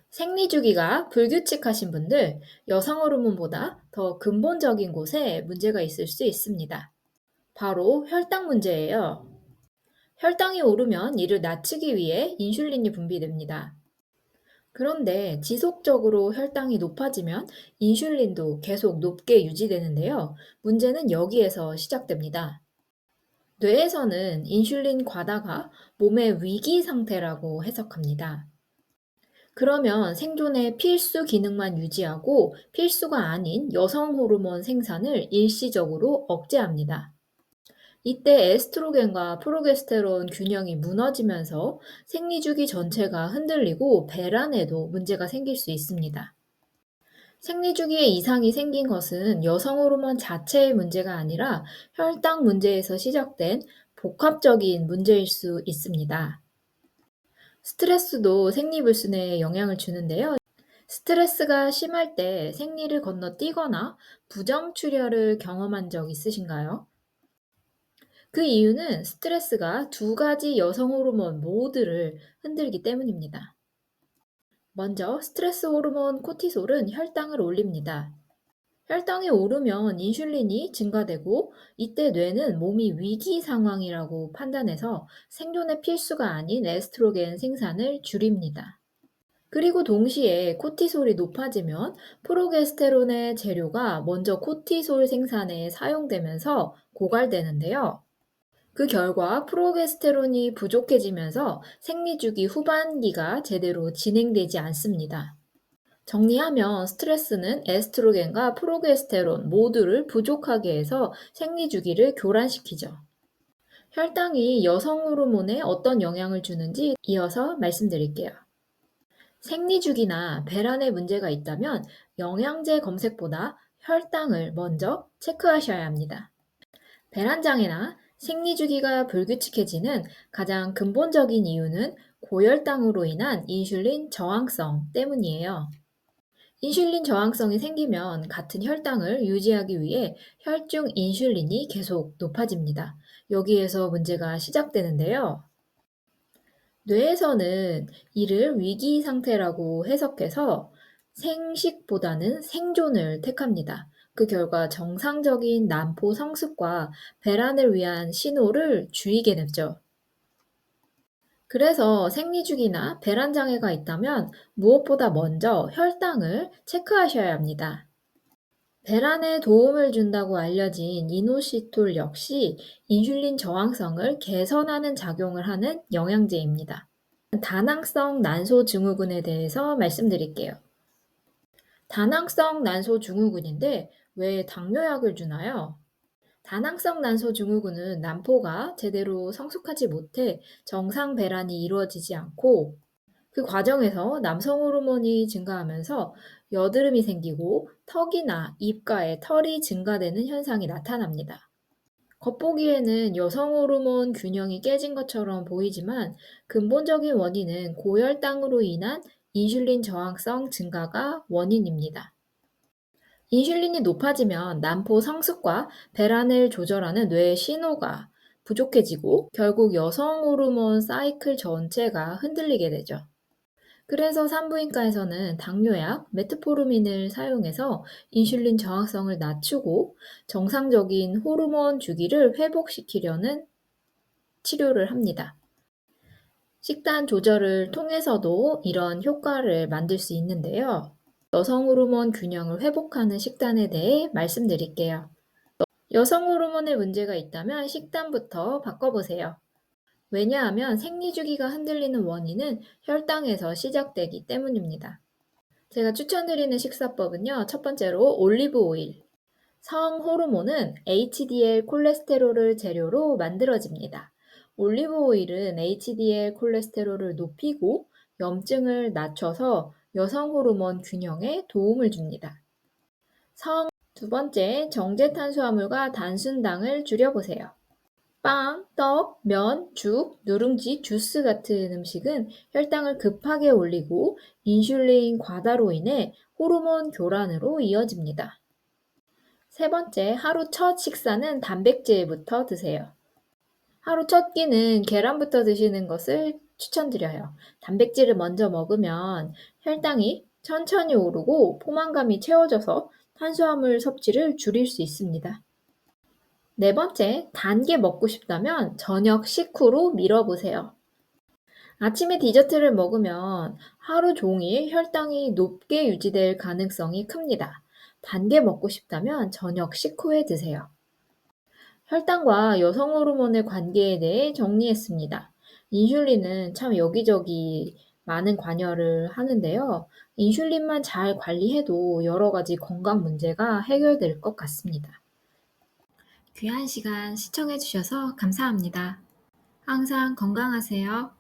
생리 주기가 불규칙하신 분들, 여성 호르몬보다 더 근본적인 곳에 문제가 있을 수 있습니다. 바로 혈당 문제예요. 혈당이 오르면 이를 낮추기 위해 인슐린이 분비됩니다. 그런데 지속적으로 혈당이 높아지면 인슐린도 계속 높게 유지되는데요. 문제는 여기에서 시작됩니다. 뇌에서는 인슐린 과다가 몸의 위기 상태라고 해석합니다. 그러면 생존의 필수 기능만 유지하고 필수가 아닌 여성 호르몬 생산을 일시적으로 억제합니다. 이때 에스트로겐과 프로게스테론 균형이 무너지면서 생리주기 전체가 흔들리고 배란에도 문제가 생길 수 있습니다. 생리주기에 이상이 생긴 것은 여성 호르몬 자체의 문제가 아니라 혈당 문제에서 시작된 복합적인 문제일 수 있습니다. 스트레스도 생리불순에 영향을 주는데요. 스트레스가 심할 때 생리를 건너뛰거나 부정출혈을 경험한 적 있으신가요? 그 이유는 스트레스가 두 가지 여성 호르몬 모두를 흔들기 때문입니다. 먼저 스트레스 호르몬 코티솔은 혈당을 올립니다. 혈당이 오르면 인슐린이 증가되고 이때 뇌는 몸이 위기 상황이라고 판단해서 생존의 필수가 아닌 에스트로겐 생산을 줄입니다. 그리고 동시에 코티솔이 높아지면 프로게스테론의 재료가 먼저 코티솔 생산에 사용되면서 고갈되는데요. 그 결과 프로게스테론이 부족해지면서 생리주기 후반기가 제대로 진행되지 않습니다. 정리하면 스트레스는 에스트로겐과 프로게스테론 모두를 부족하게 해서 생리주기를 교란시키죠. 혈당이 여성 호르몬에 어떤 영향을 주는지 이어서 말씀드릴게요. 생리주기나 배란에 문제가 있다면 영양제 검색보다 혈당을 먼저 체크하셔야 합니다. 배란장애나 생리주기가 불규칙해지는 가장 근본적인 이유는 고혈당으로 인한 인슐린 저항성 때문이에요. 인슐린 저항성이 생기면 같은 혈당을 유지하기 위해 혈중 인슐린이 계속 높아집니다. 여기에서 문제가 시작되는데요. 뇌에서는 이를 위기 상태라고 해석해서 생식보다는 생존을 택합니다. 그 결과 정상적인 난포 성숙과 배란을 위한 신호를 줄이게 되죠. 그래서 생리주기나 배란 장애가 있다면 무엇보다 먼저 혈당을 체크하셔야 합니다. 배란에 도움을 준다고 알려진 이노시톨 역시 인슐린 저항성을 개선하는 작용을 하는 영양제입니다. 다낭성 난소 증후군에 대해서 말씀드릴게요. 다낭성 난소 증후군인데 왜 당뇨약을 주나요? 다낭성 난소 증후군은 난포가 제대로 성숙하지 못해 정상 배란이 이루어지지 않고 그 과정에서 남성 호르몬이 증가하면서 여드름이 생기고 턱이나 입가에 털이 증가되는 현상이 나타납니다. 겉보기에는 여성 호르몬 균형이 깨진 것처럼 보이지만 근본적인 원인은 고혈당으로 인한 인슐린 저항성 증가가 원인입니다. 인슐린이 높아지면 난포 성숙과 배란을 조절하는 뇌의 신호가 부족해지고 결국 여성 호르몬 사이클 전체가 흔들리게 되죠. 그래서 산부인과에서는 당뇨약, 메트포르민을 사용해서 인슐린 저항성을 낮추고 정상적인 호르몬 주기를 회복시키려는 치료를 합니다. 식단 조절을 통해서도 이런 효과를 만들 수 있는데요. 여성 호르몬 균형을 회복하는 식단에 대해 말씀드릴게요. 여성 호르몬에 문제가 있다면 식단부터 바꿔보세요. 왜냐하면 생리주기가 흔들리는 원인은 혈당에서 시작되기 때문입니다. 제가 추천드리는 식사법은요. 첫 번째로 올리브 오일. 성 호르몬은 HDL 콜레스테롤을 재료로 만들어집니다. 올리브 오일은 HDL 콜레스테롤을 높이고 염증을 낮춰서 여성 호르몬 균형에 도움을 줍니다. 두 번째, 정제 탄수화물과 단순당을 줄여보세요. 빵, 떡, 면, 죽, 누룽지, 주스 같은 음식은 혈당을 급하게 올리고 인슐린 과다로 인해 호르몬 교란으로 이어집니다. 세 번째, 하루 첫 식사는 단백질부터 드세요. 하루 첫 끼는 계란부터 드시는 것을 추천드려요. 단백질을 먼저 먹으면 혈당이 천천히 오르고 포만감이 채워져서 탄수화물 섭취를 줄일 수 있습니다. 네 번째, 단 게 먹고 싶다면 저녁 식후로 미뤄보세요. 아침에 디저트를 먹으면 하루 종일 혈당이 높게 유지될 가능성이 큽니다. 단 게 먹고 싶다면 저녁 식후에 드세요. 혈당과 여성 호르몬의 관계에 대해 정리했습니다. 인슐린은 참 여기저기 많은 관여를 하는데요. 인슐린만 잘 관리해도 여러 가지 건강 문제가 해결될 것 같습니다. 귀한 시간 시청해 주셔서 감사합니다. 항상 건강하세요.